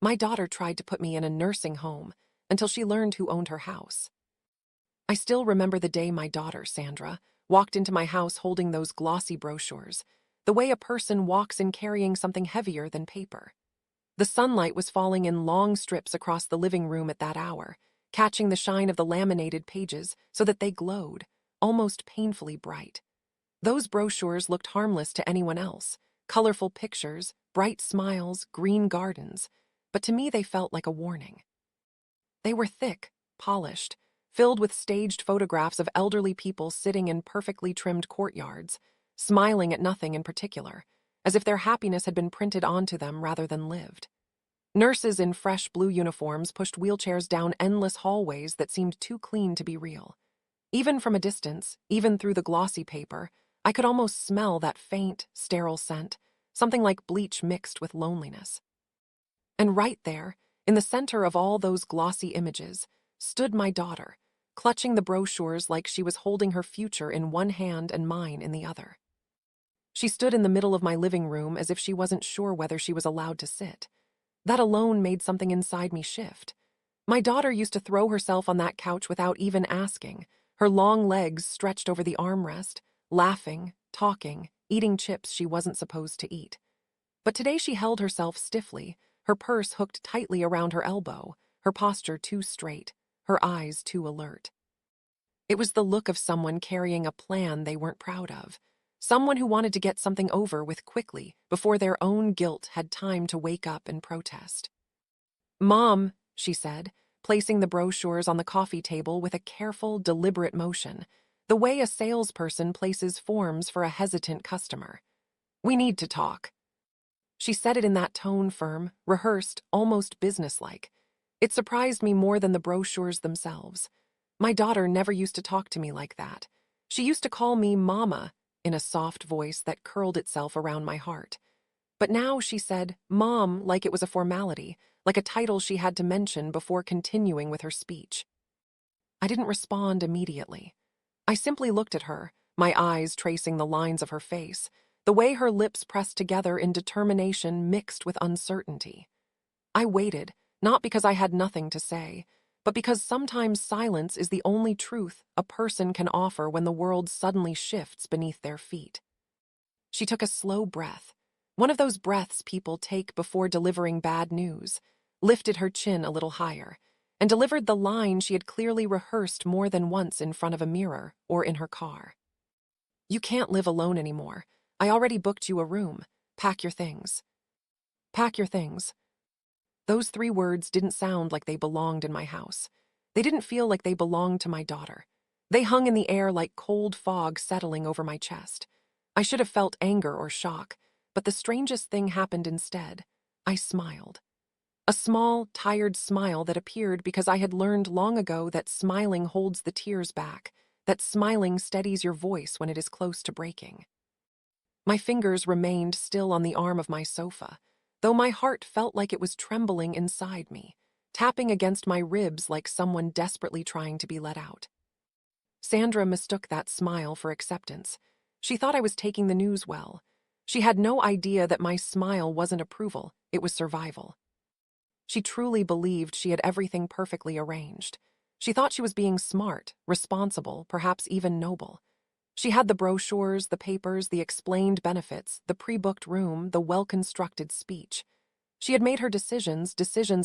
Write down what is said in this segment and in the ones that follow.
My daughter tried to put me in a nursing home until she learned who owned her house. I still remember the day my daughter, Sandra, walked into my house holding those glossy brochures, the way a person walks in carrying something heavier than paper. The sunlight was falling in long strips across the living room at that hour, catching the shine of the laminated pages so that they glowed, almost painfully bright. Those brochures looked harmless to anyone else, colorful pictures, bright smiles, green gardens, but to me they felt like a warning. They were thick, polished, filled with staged photographs of elderly people sitting in perfectly trimmed courtyards, smiling at nothing in particular, as if their happiness had been printed onto them rather than lived. Nurses in fresh blue uniforms pushed wheelchairs down endless hallways that seemed too clean to be real. Even from a distance, even through the glossy paper, I could almost smell that faint, sterile scent, something like bleach mixed with loneliness. And right there, in the center of all those glossy images, stood my daughter, clutching the brochures like she was holding her future in one hand and mine in the other. She stood in the middle of my living room as if she wasn't sure whether she was allowed to sit. That alone made something inside me shift. My daughter used to throw herself on that couch without even asking, her long legs stretched over the armrest, laughing, talking, eating chips she wasn't supposed to eat. But today she held herself stiffly, her purse hooked tightly around her elbow, her posture too straight, her eyes too alert. It was the look of someone carrying a plan they weren't proud of, someone who wanted to get something over with quickly before their own guilt had time to wake up and protest. "Mom," she said, placing the brochures on the coffee table with a careful, deliberate motion, the way a salesperson places forms for a hesitant customer. "We need to talk." She said it in that tone, firm, rehearsed, almost businesslike. It surprised me more than the brochures themselves. My daughter never used to talk to me like that. She used to call me Mama in a soft voice that curled itself around my heart. But now she said Mom like it was a formality, like a title she had to mention before continuing with her speech. I didn't respond immediately. I simply looked at her, my eyes tracing the lines of her face, the way her lips pressed together in determination mixed with uncertainty. I waited, not because I had nothing to say, but because sometimes silence is the only truth a person can offer when the world suddenly shifts beneath their feet. She took a slow breath, one of those breaths people take before delivering bad news, lifted her chin a little higher, and delivered the line she had clearly rehearsed more than once in front of a mirror or in her car. "You can't live alone anymore. I already booked you a room. Pack your things." Pack your things. Those 3 words didn't sound like they belonged in my house. They didn't feel like they belonged to my daughter. They hung in the air like cold fog settling over my chest. I should have felt anger or shock, but the strangest thing happened instead. I smiled. A small, tired smile that appeared because I had learned long ago that smiling holds the tears back, that smiling steadies your voice when it is close to breaking. My fingers remained still on the arm of my sofa, though my heart felt like it was trembling inside me, tapping against my ribs like someone desperately trying to be let out. Sandra mistook that smile for acceptance. She thought I was taking the news well. She had no idea that my smile wasn't approval, it was survival. She truly believed she had everything perfectly arranged. She thought she was being smart, responsible, perhaps even noble. She had the brochures, the papers, the explained benefits, the pre-booked room, the well-constructed speech. She had made her decisions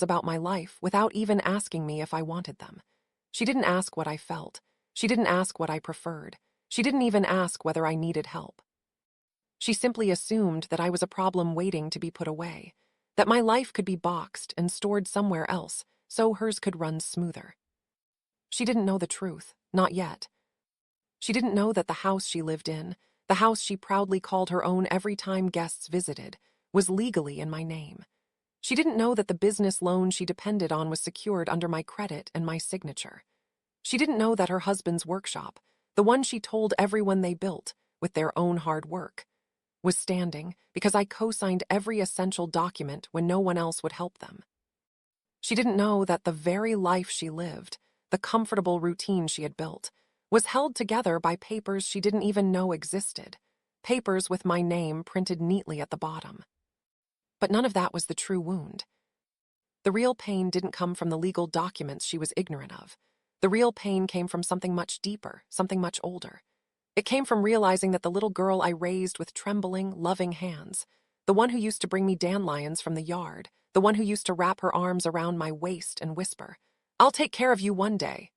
about my life without even asking me if I wanted them. She didn't ask what I felt. She didn't ask what I preferred. She didn't even ask whether I needed help. She simply assumed that I was a problem waiting to be put away, that my life could be boxed and stored somewhere else so hers could run smoother. She didn't know the truth, not yet. She didn't know that the house she lived in, the house she proudly called her own every time guests visited, was legally in my name. She didn't know that the business loan she depended on was secured under my credit and my signature. She didn't know that her husband's workshop, the one she told everyone they built, with their own hard work, was standing because I co-signed every essential document when no one else would help them. She didn't know that the very life she lived, the comfortable routine she had built, was held together by papers she didn't even know existed, papers with my name printed neatly at the bottom. But none of that was the true wound. The real pain didn't come from the legal documents she was ignorant of. The real pain came from something much deeper, something much older. It came from realizing that the little girl I raised with trembling, loving hands, the one who used to bring me dandelions from the yard, the one who used to wrap her arms around my waist and whisper, "I'll take care of you one day,"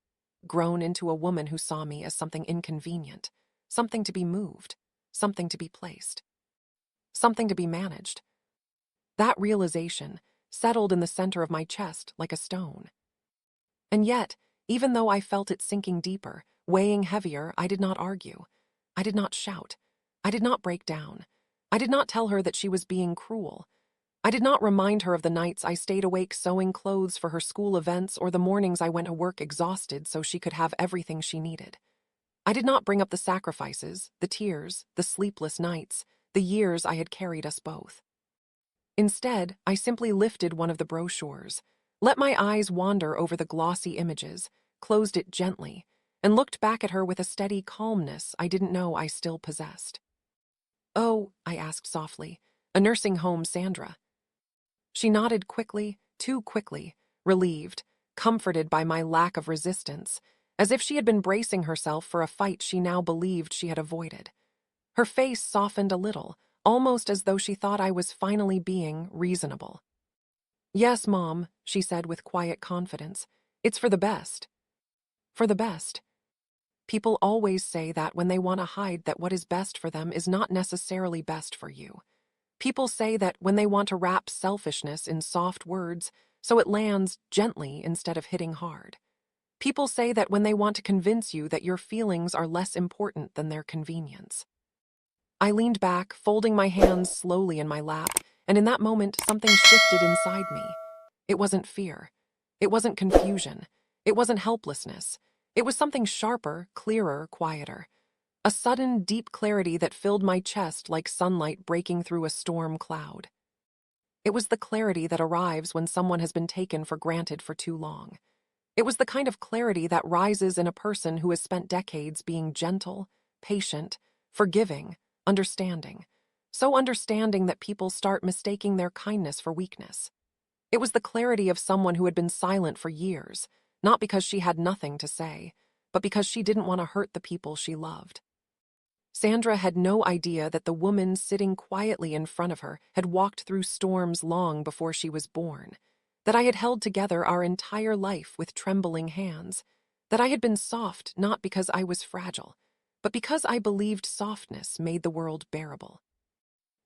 grown into a woman who saw me as something inconvenient, something to be moved, something to be placed, something to be managed. That realization settled in the center of my chest like a stone. And yet, even though I felt it sinking deeper, weighing heavier, I did not argue. I did not shout. I did not break down. I did not tell her that she was being cruel. I did not remind her of the nights I stayed awake sewing clothes for her school events or the mornings I went to work exhausted so she could have everything she needed. I did not bring up the sacrifices, the tears, the sleepless nights, the years I had carried us both. Instead, I simply lifted one of the brochures, let my eyes wander over the glossy images, closed it gently, and looked back at her with a steady calmness I didn't know I still possessed. "Oh," I asked softly, "a nursing home, Sandra." She nodded quickly, too quickly, relieved, comforted by my lack of resistance, as if she had been bracing herself for a fight she now believed she had avoided. Her face softened a little, almost as though she thought I was finally being reasonable. "Yes, Mom," she said with quiet confidence. "It's for the best." For the best. People always say that when they want to hide that what is best for them is not necessarily best for you. People say that when they want to wrap selfishness in soft words so it lands gently instead of hitting hard. People say that when they want to convince you that your feelings are less important than their convenience. I leaned back, folding my hands slowly in my lap, and in that moment something shifted inside me. It wasn't fear. It wasn't confusion. It wasn't helplessness. It was something sharper, clearer, quieter. A sudden, deep clarity that filled my chest like sunlight breaking through a storm cloud. It was the clarity that arrives when someone has been taken for granted for too long. It was the kind of clarity that rises in a person who has spent decades being gentle, patient, forgiving, understanding. So understanding that people start mistaking their kindness for weakness. It was the clarity of someone who had been silent for years, not because she had nothing to say, but because she didn't want to hurt the people she loved. Sandra had no idea that the woman sitting quietly in front of her had walked through storms long before she was born, that I had held together our entire life with trembling hands, that I had been soft not because I was fragile, but because I believed softness made the world bearable.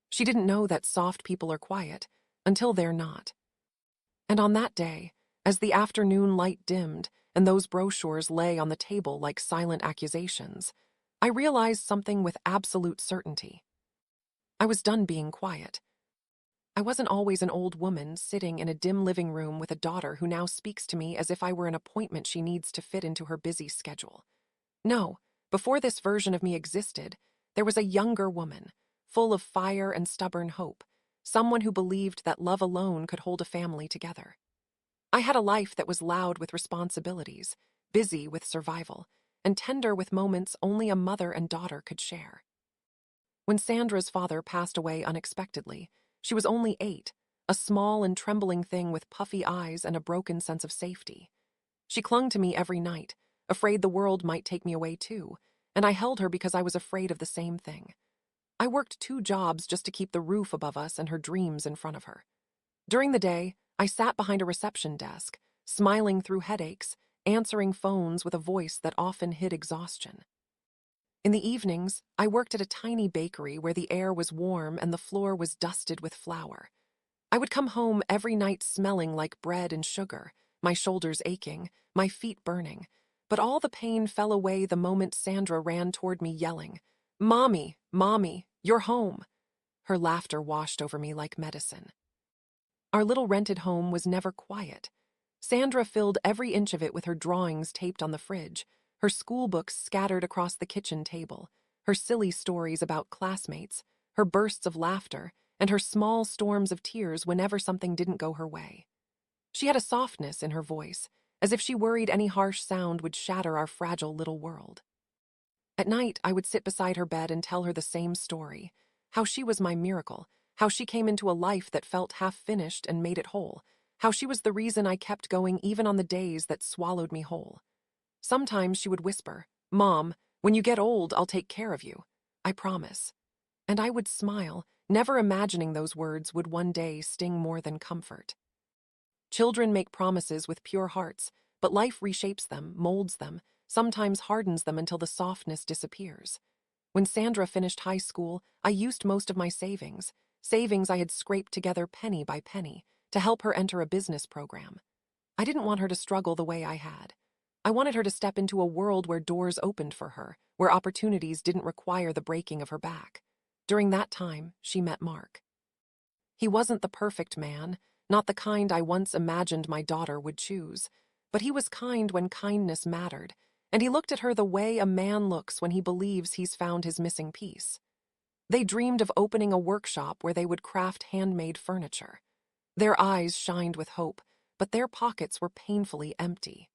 She didn't know that soft people are quiet until they're not. And on that day, as the afternoon light dimmed and those brochures lay on the table like silent accusations, I realized something with absolute certainty. I was done being quiet. I wasn't always an old woman sitting in a dim living room with a daughter who now speaks to me as if I were an appointment she needs to fit into her busy schedule. No, before this version of me existed, there was a younger woman, full of fire and stubborn hope, someone who believed that love alone could hold a family together. I had a life that was loud with responsibilities, busy with survival, and tender with moments only a mother and daughter could share. When Sandra's father passed away unexpectedly, she was only 8, a small and trembling thing with puffy eyes and a broken sense of safety. She clung to me every night, afraid the world might take me away too, and I held her because I was afraid of the same thing. I worked 2 jobs just to keep the roof above us and her dreams in front of her. During the day, I sat behind a reception desk, smiling through headaches, answering phones with a voice that often hid exhaustion. In the evenings, I worked at a tiny bakery where the air was warm and the floor was dusted with flour. I would come home every night smelling like bread and sugar, my shoulders aching, my feet burning, but all the pain fell away the moment Sandra ran toward me yelling, "Mommy, Mommy, you're home." Her laughter washed over me like medicine. Our little rented home was never quiet. Sandra filled every inch of it with her drawings taped on the fridge, her school books scattered across the kitchen table, her silly stories about classmates, her bursts of laughter, and her small storms of tears whenever something didn't go her way. She had a softness in her voice, as if she worried any harsh sound would shatter our fragile little world. At night, I would sit beside her bed and tell her the same story, how she was my miracle, how she came into a life that felt half-finished and made it whole, how she was the reason I kept going even on the days that swallowed me whole. Sometimes she would whisper, "Mom, when you get old, I'll take care of you. I promise." And I would smile, never imagining those words would one day sting more than comfort. Children make promises with pure hearts, but life reshapes them, molds them, sometimes hardens them until the softness disappears. When Sandra finished high school, I used most of my savings I had scraped together penny by penny, to help her enter a business program. I didn't want her to struggle the way I had. I wanted her to step into a world where doors opened for her, where opportunities didn't require the breaking of her back. During that time, she met Mark. He wasn't the perfect man, not the kind I once imagined my daughter would choose, but he was kind when kindness mattered, and he looked at her the way a man looks when he believes he's found his missing piece. They dreamed of opening a workshop where they would craft handmade furniture. Their eyes shined with hope, but their pockets were painfully empty.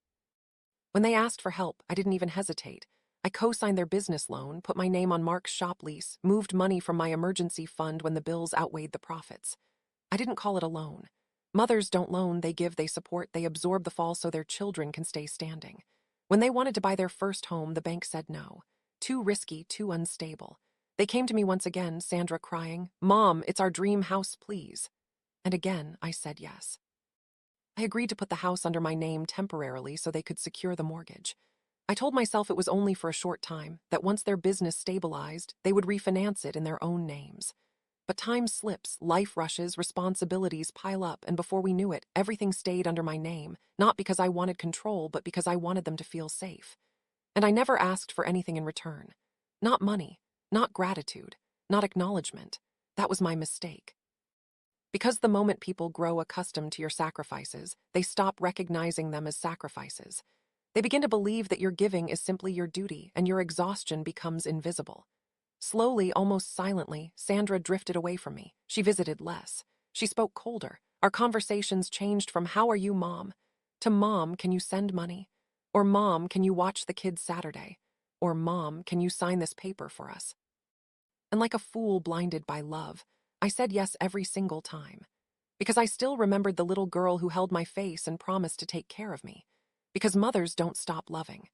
When they asked for help, I didn't even hesitate. I co-signed their business loan, put my name on Mark's shop lease, moved money from my emergency fund when the bills outweighed the profits. I didn't call it a loan. Mothers don't loan, they give, they support, they absorb the fall so their children can stay standing. When they wanted to buy their first home, the bank said no. Too risky, too unstable. They came to me once again, Sandra crying, "Mom, it's our dream house, please." And again, I said yes. I agreed to put the house under my name temporarily so they could secure the mortgage. I told myself it was only for a short time, that once their business stabilized, they would refinance it in their own names. But time slips, life rushes, responsibilities pile up, and before we knew it, everything stayed under my name, not because I wanted control, but because I wanted them to feel safe. And I never asked for anything in return. Not money, not gratitude, not acknowledgement. That was my mistake. Because the moment people grow accustomed to your sacrifices, they stop recognizing them as sacrifices. They begin to believe that your giving is simply your duty, and your exhaustion becomes invisible. Slowly, almost silently, Sandra drifted away from me. She visited less. She spoke colder. Our conversations changed from "How are you, Mom?" to "Mom, can you send money?" Or "Mom, can you watch the kids Saturday?" Or "Mom, can you sign this paper for us?" And like a fool blinded by love, I said yes every single time. Because I still remembered the little girl who held my face and promised to take care of me. Because mothers don't stop loving.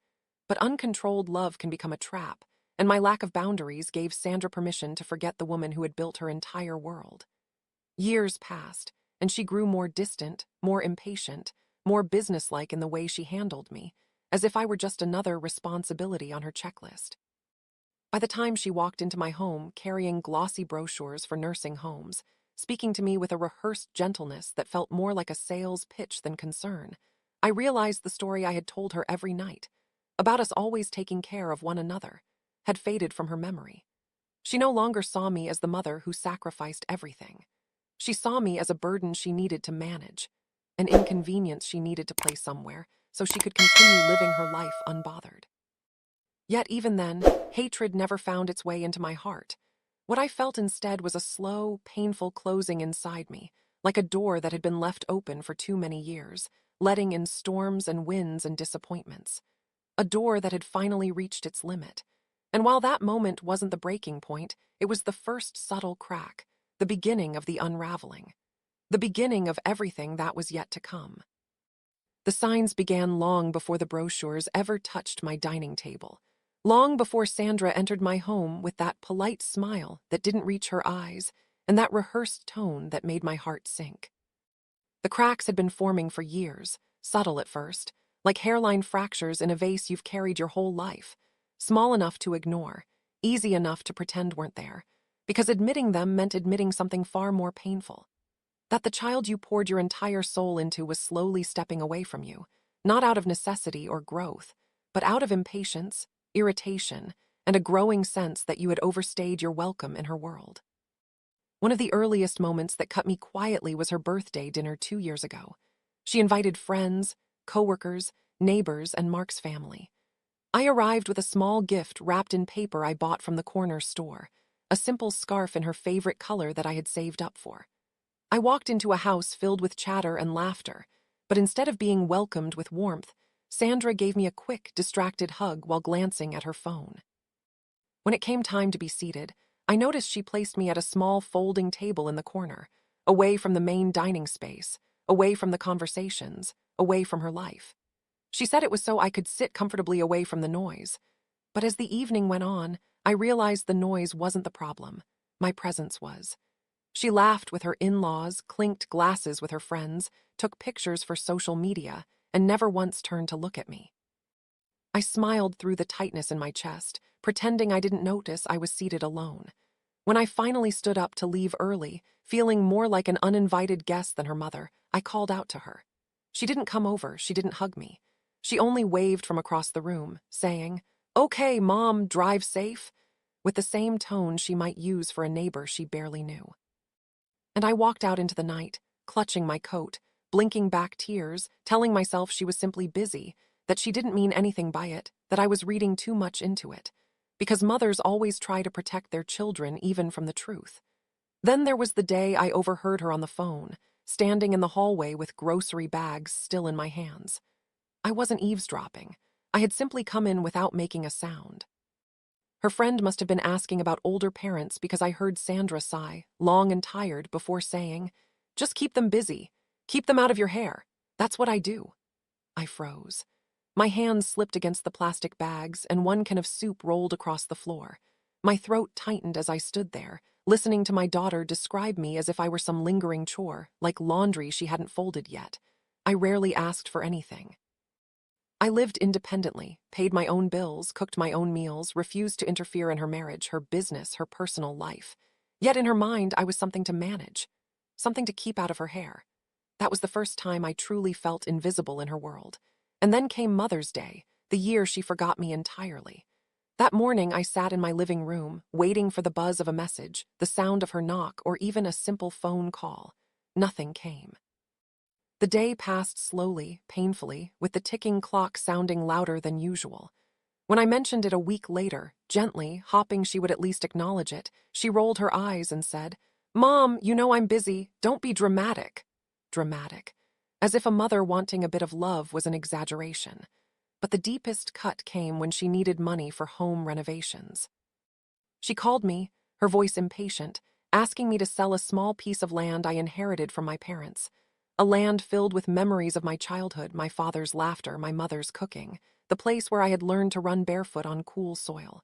But uncontrolled love can become a trap, and my lack of boundaries gave Sandra permission to forget the woman who had built her entire world. Years passed, and she grew more distant, more impatient, more businesslike in the way she handled me, as if I were just another responsibility on her checklist. By the time she walked into my home carrying glossy brochures for nursing homes, speaking to me with a rehearsed gentleness that felt more like a sales pitch than concern, I realized the story I had told her every night, about us always taking care of one another, had faded from her memory. She no longer saw me as the mother who sacrificed everything. She saw me as a burden she needed to manage, an inconvenience she needed to place somewhere so she could continue living her life unbothered. Yet even then, hatred never found its way into my heart. What I felt instead was a slow, painful closing inside me, like a door that had been left open for too many years, letting in storms and winds and disappointments. A door that had finally reached its limit. And while that moment wasn't the breaking point, it was the first subtle crack, the beginning of the unraveling. The beginning of everything that was yet to come. The signs began long before the brochures ever touched my dining table. Long before Sandra entered my home with that polite smile that didn't reach her eyes and that rehearsed tone that made my heart sink. The cracks had been forming for years, subtle at first, like hairline fractures in a vase you've carried your whole life, small enough to ignore, easy enough to pretend weren't there, because admitting them meant admitting something far more painful. That the child you poured your entire soul into was slowly stepping away from you, not out of necessity or growth, but out of impatience, irritation, and a growing sense that you had overstayed your welcome in her world. One of the earliest moments that cut me quietly was her birthday dinner 2 years ago. She invited friends, coworkers, neighbors, and Mark's family. I arrived with a small gift wrapped in paper I bought from the corner store, a simple scarf in her favorite color that I had saved up for. I walked into a house filled with chatter and laughter, but instead of being welcomed with warmth, Sandra gave me a quick, distracted hug while glancing at her phone. When it came time to be seated, I noticed she placed me at a small folding table in the corner, away from the main dining space, away from the conversations, away from her life. She said it was so I could sit comfortably away from the noise. But as the evening went on, I realized the noise wasn't the problem. My presence was. She laughed with her in-laws, clinked glasses with her friends, took pictures for social media, and never once turned to look at me. I smiled through the tightness in my chest, pretending I didn't notice I was seated alone. When I finally stood up to leave early, feeling more like an uninvited guest than her mother, I called out to her. She didn't come over, she didn't hug me. She only waved from across the room, saying, "Okay, Mom, drive safe," with the same tone she might use for a neighbor she barely knew. And I walked out into the night, clutching my coat, blinking back tears, telling myself she was simply busy, that she didn't mean anything by it, that I was reading too much into it. Because mothers always try to protect their children even from the truth. Then there was the day I overheard her on the phone, standing in the hallway with grocery bags still in my hands. I wasn't eavesdropping. I had simply come in without making a sound. Her friend must have been asking about older parents because I heard Sandra sigh, long and tired, before saying, "Just keep them busy. Keep them out of your hair. That's what I do." I froze. My hands slipped against the plastic bags, and one can of soup rolled across the floor. My throat tightened as I stood there, listening to my daughter describe me as if I were some lingering chore, like laundry she hadn't folded yet. I rarely asked for anything. I lived independently, paid my own bills, cooked my own meals, refused to interfere in her marriage, her business, her personal life. Yet in her mind, I was something to manage, something to keep out of her hair. That was the first time I truly felt invisible in her world. And then came Mother's Day, the year she forgot me entirely. That morning, I sat in my living room, waiting for the buzz of a message, the sound of her knock, or even a simple phone call. Nothing came. The day passed slowly, painfully, with the ticking clock sounding louder than usual. When I mentioned it a week later, gently, hoping she would at least acknowledge it, she rolled her eyes and said, "Mom, you know I'm busy. Don't be dramatic." Dramatic. As if a mother wanting a bit of love was an exaggeration. But the deepest cut came when she needed money for home renovations. She called me, her voice impatient, asking me to sell a small piece of land I inherited from my parents. A land filled with memories of my childhood, my father's laughter, my mother's cooking, the place where I had learned to run barefoot on cool soil.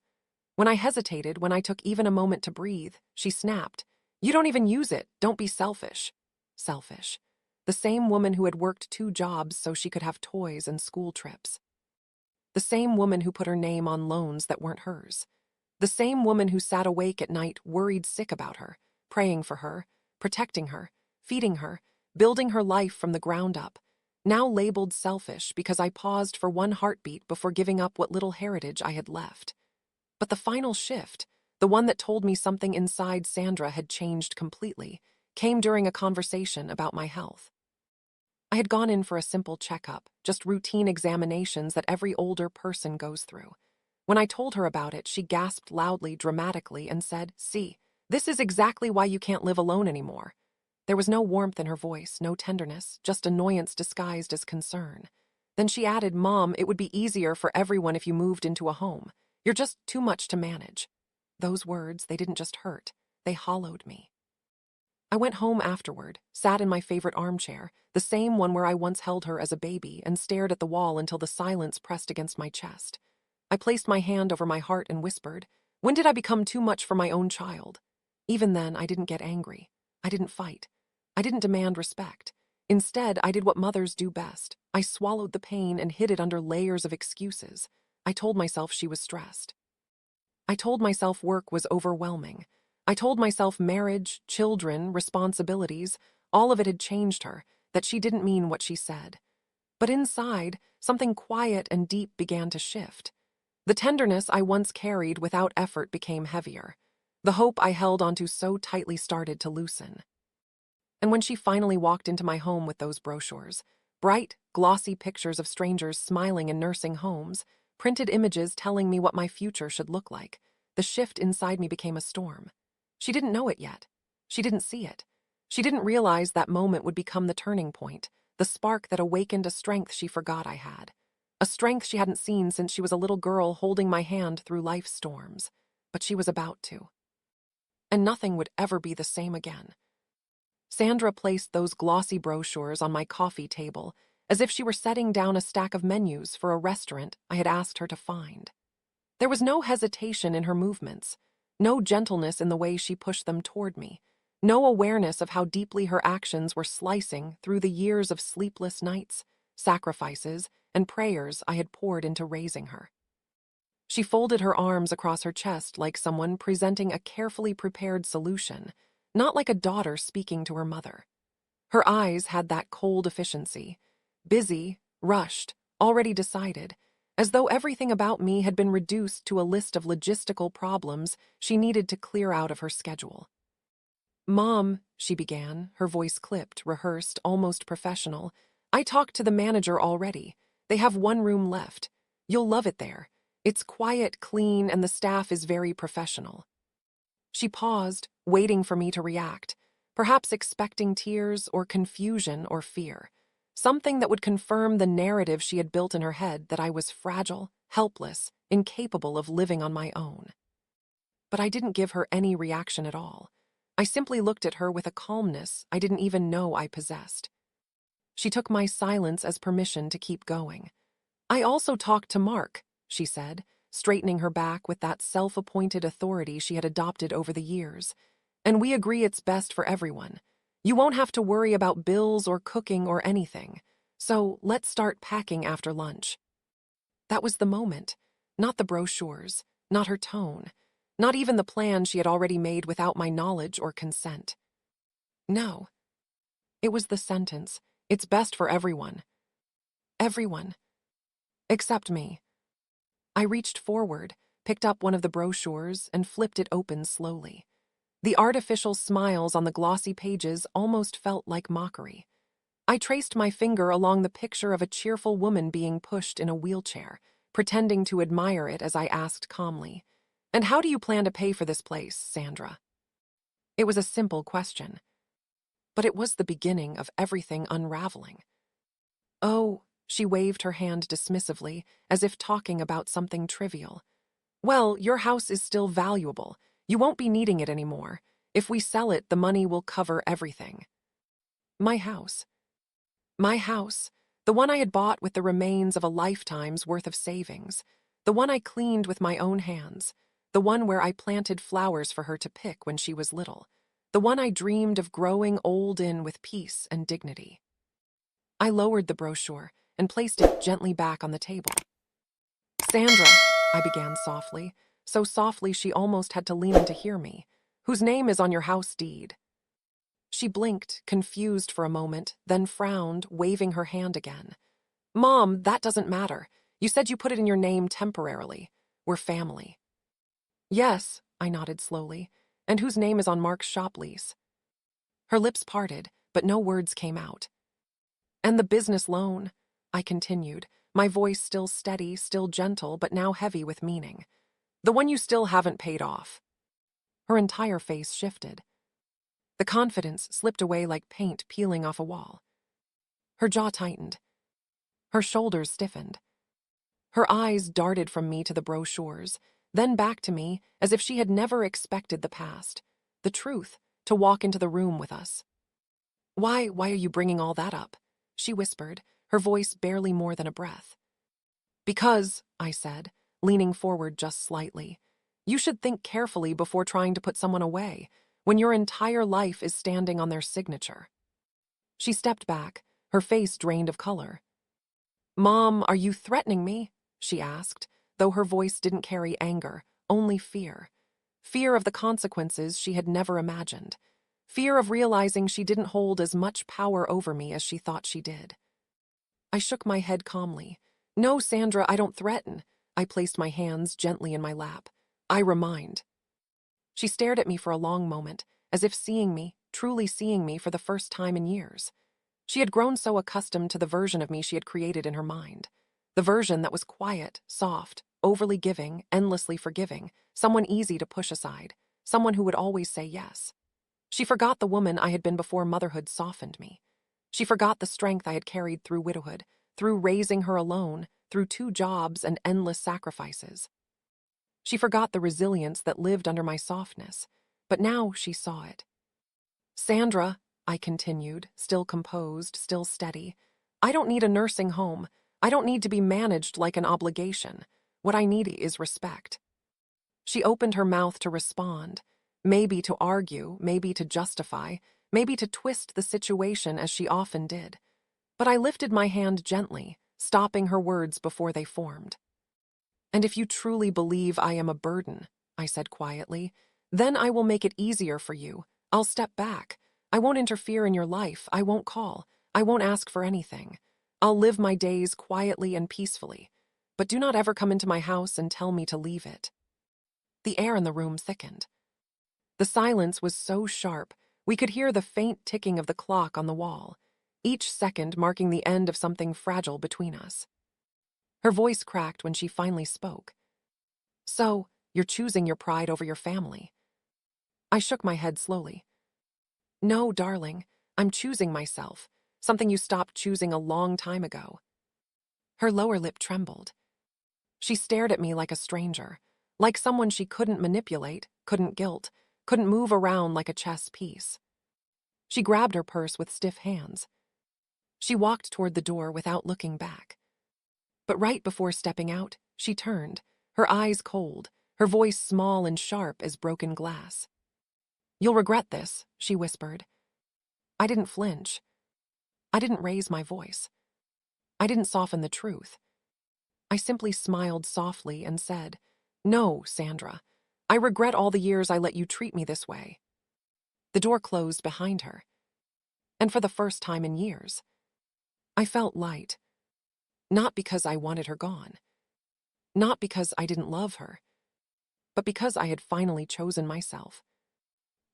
When I hesitated, when I took even a moment to breathe, she snapped, "You don't even use it. Don't be selfish." Selfish. The same woman who had worked 2 jobs so she could have toys and school trips. The same woman who put her name on loans that weren't hers. The same woman who sat awake at night, worried sick about her, praying for her, protecting her, feeding her, building her life from the ground up, now labeled selfish because I paused for one heartbeat before giving up what little heritage I had left. But the final shift, the one that told me something inside Sandra had changed completely, came during a conversation about my health. I had gone in for a simple checkup, just routine examinations that every older person goes through. When I told her about it, she gasped loudly, dramatically, and said, "See, this is exactly why you can't live alone anymore." There was no warmth in her voice, no tenderness, just annoyance disguised as concern. Then she added, "Mom, it would be easier for everyone if you moved into a home. You're just too much to manage." Those words, they didn't just hurt, they hollowed me. I went home afterward, sat in my favorite armchair, the same one where I once held her as a baby, and stared at the wall until the silence pressed against my chest. I placed my hand over my heart and whispered, "When did I become too much for my own child?" Even then, I didn't get angry. I didn't fight. I didn't demand respect. Instead, I did what mothers do best. I swallowed the pain and hid it under layers of excuses. I told myself she was stressed. I told myself work was overwhelming. I told myself marriage, children, responsibilities, all of it had changed her, that she didn't mean what she said. But inside, something quiet and deep began to shift. The tenderness I once carried without effort became heavier. The hope I held onto so tightly started to loosen. And when she finally walked into my home with those brochures, bright, glossy pictures of strangers smiling in nursing homes, printed images telling me what my future should look like, the shift inside me became a storm. She didn't know it yet. She didn't see it. She didn't realize that moment would become the turning point, the spark that awakened a strength she forgot I had. A strength she hadn't seen since she was a little girl holding my hand through life's storms. But she was about to. And nothing would ever be the same again. Sandra placed those glossy brochures on my coffee table, as if she were setting down a stack of menus for a restaurant I had asked her to find. There was no hesitation in her movements, no gentleness in the way she pushed them toward me, no awareness of how deeply her actions were slicing through the years of sleepless nights, sacrifices, and prayers I had poured into raising her. She folded her arms across her chest like someone presenting a carefully prepared solution, not like a daughter speaking to her mother. Her eyes had that cold efficiency, busy, rushed, already decided, as though everything about me had been reduced to a list of logistical problems she needed to clear out of her schedule. "Mom," she began, her voice clipped, rehearsed, almost professional, "I talked to the manager already. They have one room left. You'll love it there. It's quiet, clean, and the staff is very professional." She paused, waiting for me to react, perhaps expecting tears or confusion or fear, something that would confirm the narrative she had built in her head that I was fragile, helpless, incapable of living on my own. But I didn't give her any reaction at all. I simply looked at her with a calmness I didn't even know I possessed. She took my silence as permission to keep going. "I also talked to Mark," she said, straightening her back with that self-appointed authority she had adopted over the years. "And we agree it's best for everyone. You won't have to worry about bills or cooking or anything. So let's start packing after lunch." That was the moment. Not the brochures, not her tone, not even the plan she had already made without my knowledge or consent. No. It was the sentence, "It's best for everyone." Everyone. Except me. I reached forward, picked up one of the brochures, and flipped it open slowly. The artificial smiles on the glossy pages almost felt like mockery. I traced my finger along the picture of a cheerful woman being pushed in a wheelchair, pretending to admire it as I asked calmly, "And how do you plan to pay for this place, Sandra?" It was a simple question, but it was the beginning of everything unraveling. "Oh," she waved her hand dismissively, as if talking about something trivial. "Well, your house is still valuable. You won't be needing it anymore. If we sell it, the money will cover everything." My house. My house. The one I had bought with the remains of a lifetime's worth of savings. The one I cleaned with my own hands. The one where I planted flowers for her to pick when she was little. The one I dreamed of growing old in with peace and dignity. I lowered the brochure and placed it gently back on the table. "Sandra," I began softly, so softly she almost had to lean in to hear me, "whose name is on your house deed?" She blinked, confused for a moment, then frowned, waving her hand again. "Mom, that doesn't matter. You said you put it in your name temporarily. We're family." "Yes," I nodded slowly, "and whose name is on Mark's shop lease?" Her lips parted, but no words came out. "And the business loan," I continued, my voice still steady, still gentle, but now heavy with meaning. "The one you still haven't paid off." Her entire face shifted. The confidence slipped away like paint peeling off a wall. Her jaw tightened. Her shoulders stiffened. Her eyes darted from me to the brochures, then back to me as if she had never expected the past, the truth, to walk into the room with us. Why are you bringing all that up?" she whispered, her voice barely more than a breath. "Because," I said, leaning forward just slightly, "you should think carefully before trying to put someone away, when your entire life is standing on their signature." She stepped back, her face drained of color. "Mom, are you threatening me?" she asked, though her voice didn't carry anger, only fear. Fear of the consequences she had never imagined. Fear of realizing she didn't hold as much power over me as she thought she did. I shook my head calmly. "No, Sandra, I don't threaten." I placed my hands gently in my lap. "I remind." She stared at me for a long moment, as if seeing me, truly seeing me for the first time in years. She had grown so accustomed to the version of me she had created in her mind. The version that was quiet, soft, overly giving, endlessly forgiving, someone easy to push aside, someone who would always say yes. She forgot the woman I had been before motherhood softened me. She forgot the strength I had carried through widowhood, through raising her alone, through 2 jobs and endless sacrifices. She forgot the resilience that lived under my softness, but now she saw it. "Sandra," I continued, still composed, still steady. I don't need a nursing home. I don't need to be managed like an obligation. What I need is respect. She opened her mouth to respond, maybe to argue, maybe to justify, maybe to twist the situation as she often did. But I lifted my hand gently, stopping her words before they formed. And if you truly believe I am a burden, I said quietly, then I will make it easier for you. I'll step back. I won't interfere in your life. I won't call. I won't ask for anything. I'll live my days quietly and peacefully. But do not ever come into my house and tell me to leave it. The air in the room thickened. The silence was so sharp, we could hear the faint ticking of the clock on the wall, each second marking the end of something fragile between us. Her voice cracked when she finally spoke. So, you're choosing your pride over your family. I shook my head slowly. No, darling, I'm choosing myself, something you stopped choosing a long time ago. Her lower lip trembled. She stared at me like a stranger, like someone she couldn't manipulate, couldn't guilt, couldn't move around like a chess piece. She grabbed her purse with stiff hands. She walked toward the door without looking back. But right before stepping out, she turned, her eyes cold, her voice small and sharp as broken glass. You'll regret this, she whispered. I didn't flinch. I didn't raise my voice. I didn't soften the truth. I simply smiled softly and said, No, Sandra. I regret all the years I let you treat me this way. The door closed behind her. And for the first time in years, I felt light. Not because I wanted her gone. Not because I didn't love her. But because I had finally chosen myself.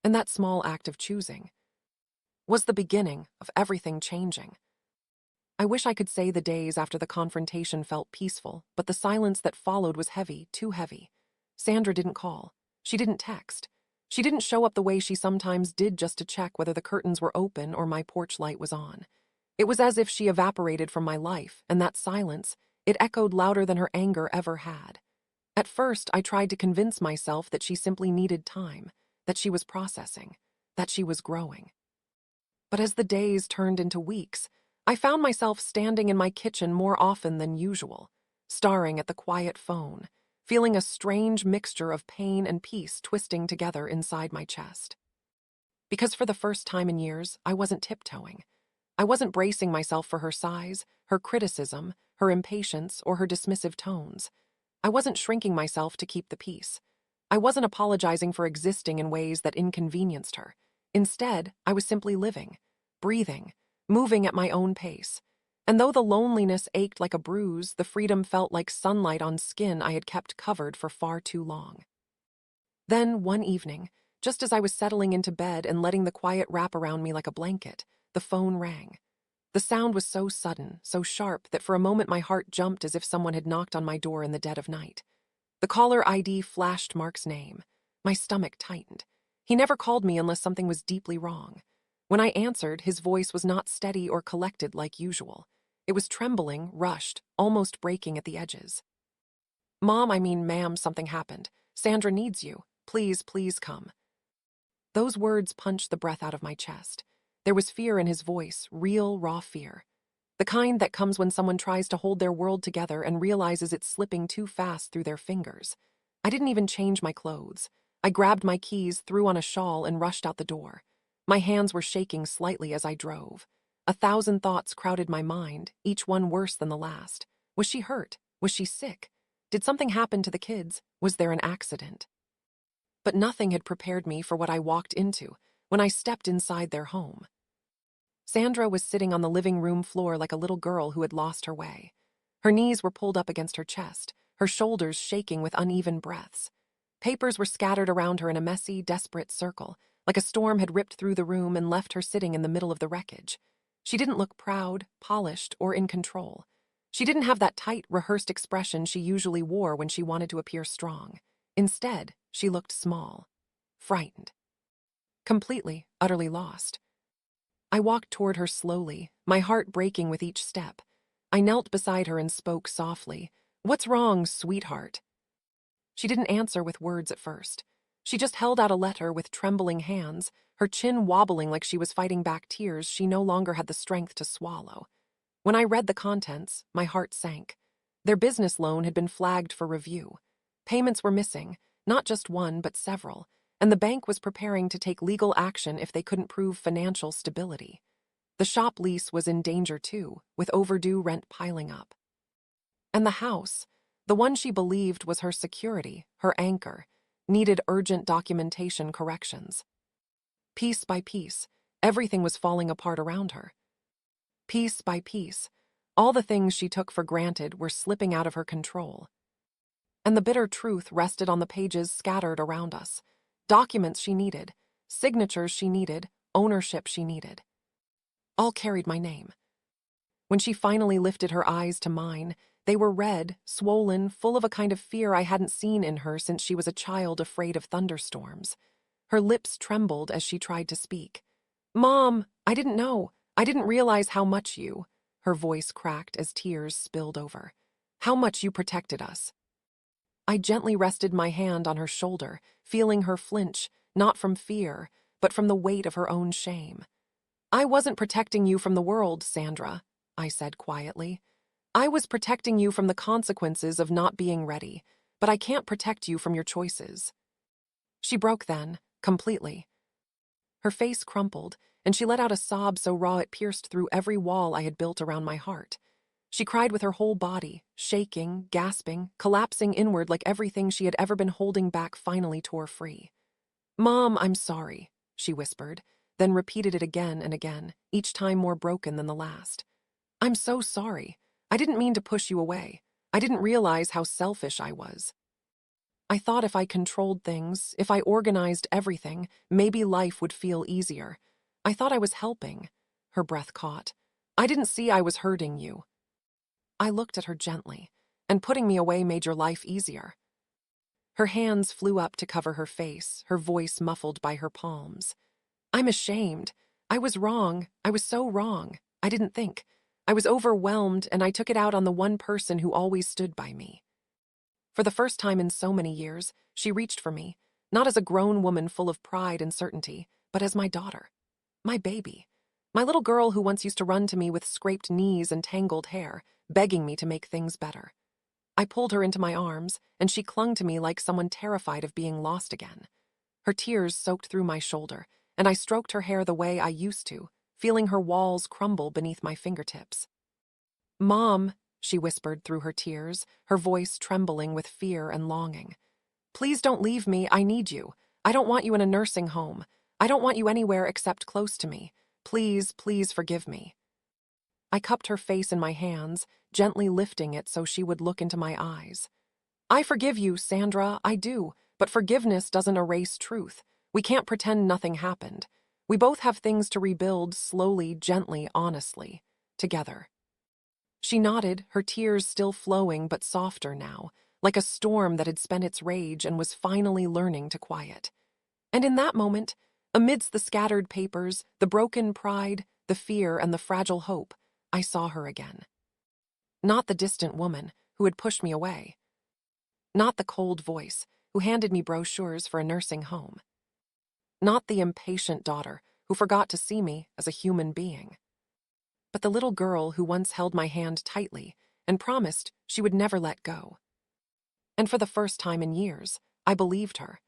And that small act of choosing was the beginning of everything changing. I wish I could say the days after the confrontation felt peaceful, but the silence that followed was heavy, too heavy. Sandra didn't call. She didn't text. She didn't show up the way she sometimes did just to check whether the curtains were open or my porch light was on. It was as if she evaporated from my life, and that silence, it echoed louder than her anger ever had. At first, I tried to convince myself that she simply needed time, that she was processing, that she was growing. But as the days turned into weeks, I found myself standing in my kitchen more often than usual, staring at the quiet phone, feeling a strange mixture of pain and peace twisting together inside my chest. Because for the first time in years, I wasn't tiptoeing. I wasn't bracing myself for her sighs, her criticism, her impatience, or her dismissive tones. I wasn't shrinking myself to keep the peace. I wasn't apologizing for existing in ways that inconvenienced her. Instead, I was simply living, breathing, moving at my own pace. And though the loneliness ached like a bruise, the freedom felt like sunlight on skin I had kept covered for far too long. Then, one evening, just as I was settling into bed and letting the quiet wrap around me like a blanket, the phone rang. The sound was so sudden, so sharp, that for a moment my heart jumped as if someone had knocked on my door in the dead of night. The caller ID flashed Mark's name. My stomach tightened. He never called me unless something was deeply wrong. When I answered, his voice was not steady or collected like usual. It was trembling, rushed, almost breaking at the edges. Ma'am, something happened. Sandra needs you. Please, please come. Those words punched the breath out of my chest. There was fear in his voice, real, raw fear. The kind that comes when someone tries to hold their world together and realizes it's slipping too fast through their fingers. I didn't even change my clothes. I grabbed my keys, threw on a shawl, and rushed out the door. My hands were shaking slightly as I drove. 1,000 thoughts crowded my mind, each one worse than the last. Was she hurt? Was she sick? Did something happen to the kids? Was there an accident? But nothing had prepared me for what I walked into when I stepped inside their home. Sandra was sitting on the living room floor like a little girl who had lost her way. Her knees were pulled up against her chest, her shoulders shaking with uneven breaths. Papers were scattered around her in a messy, desperate circle, like a storm had ripped through the room and left her sitting in the middle of the wreckage. She didn't look proud, polished, or in control. She didn't have that tight, rehearsed expression she usually wore when she wanted to appear strong. Instead, she looked small, frightened, completely, utterly lost. I walked toward her slowly, my heart breaking with each step. I knelt beside her and spoke softly. "What's wrong, sweetheart?" She didn't answer with words at first. She just held out a letter with trembling hands, her chin wobbling like she was fighting back tears she no longer had the strength to swallow. When I read the contents, my heart sank. Their business loan had been flagged for review. Payments were missing, not just one but several, and the bank was preparing to take legal action if they couldn't prove financial stability. The shop lease was in danger too, with overdue rent piling up. And the house, the one she believed was her security, her anchor, needed urgent documentation corrections. Piece by piece, everything was falling apart around her. Piece by piece, all the things she took for granted were slipping out of her control. And the bitter truth rested on the pages scattered around us. Documents she needed, signatures she needed, ownership she needed. All carried my name. When she finally lifted her eyes to mine, they were red, swollen, full of a kind of fear I hadn't seen in her since she was a child afraid of thunderstorms. Her lips trembled as she tried to speak. "Mom, I didn't know. I didn't realize how much you—" Her voice cracked as tears spilled over. "How much you protected us." I gently rested my hand on her shoulder, feeling her flinch, not from fear, but from the weight of her own shame. "I wasn't protecting you from the world, Sandra," I said quietly. "I was protecting you from the consequences of not being ready, but I can't protect you from your choices." She broke then, completely. Her face crumpled, and she let out a sob so raw it pierced through every wall I had built around my heart. She cried with her whole body, shaking, gasping, collapsing inward like everything she had ever been holding back finally tore free. "Mom, I'm sorry," she whispered, then repeated it again and again, each time more broken than the last. "I'm so sorry. I didn't mean to push you away. I didn't realize how selfish I was. I thought if I controlled things, if I organized everything, maybe life would feel easier. I thought I was helping." Her breath caught. "I didn't see I was hurting you." I looked at her gently, and putting me away made your life easier. Her hands flew up to cover her face, her voice muffled by her palms. "I'm ashamed. I was wrong. I was so wrong. I didn't think. I was overwhelmed, and I took it out on the one person who always stood by me." For the first time in so many years, she reached for me, not as a grown woman full of pride and certainty, but as my daughter. My baby. My little girl who once used to run to me with scraped knees and tangled hair, begging me to make things better. I pulled her into my arms, and she clung to me like someone terrified of being lost again. Her tears soaked through my shoulder, and I stroked her hair the way I used to, feeling her walls crumble beneath my fingertips. "Mom," she whispered through her tears, her voice trembling with fear and longing. "Please don't leave me. I need you. I don't want you in a nursing home. I don't want you anywhere except close to me. Please, please forgive me." I cupped her face in my hands, gently lifting it so she would look into my eyes. "I forgive you, Sandra, I do, but forgiveness doesn't erase truth. We can't pretend nothing happened. We both have things to rebuild slowly, gently, honestly, together." She nodded, her tears still flowing but softer now, like a storm that had spent its rage and was finally learning to quiet. And in that moment, amidst the scattered papers, the broken pride, the fear, and the fragile hope, I saw her again. Not the distant woman who had pushed me away. Not the cold voice who handed me brochures for a nursing home. Not the impatient daughter who forgot to see me as a human being. But the little girl who once held my hand tightly and promised she would never let go. And for the first time in years, I believed her.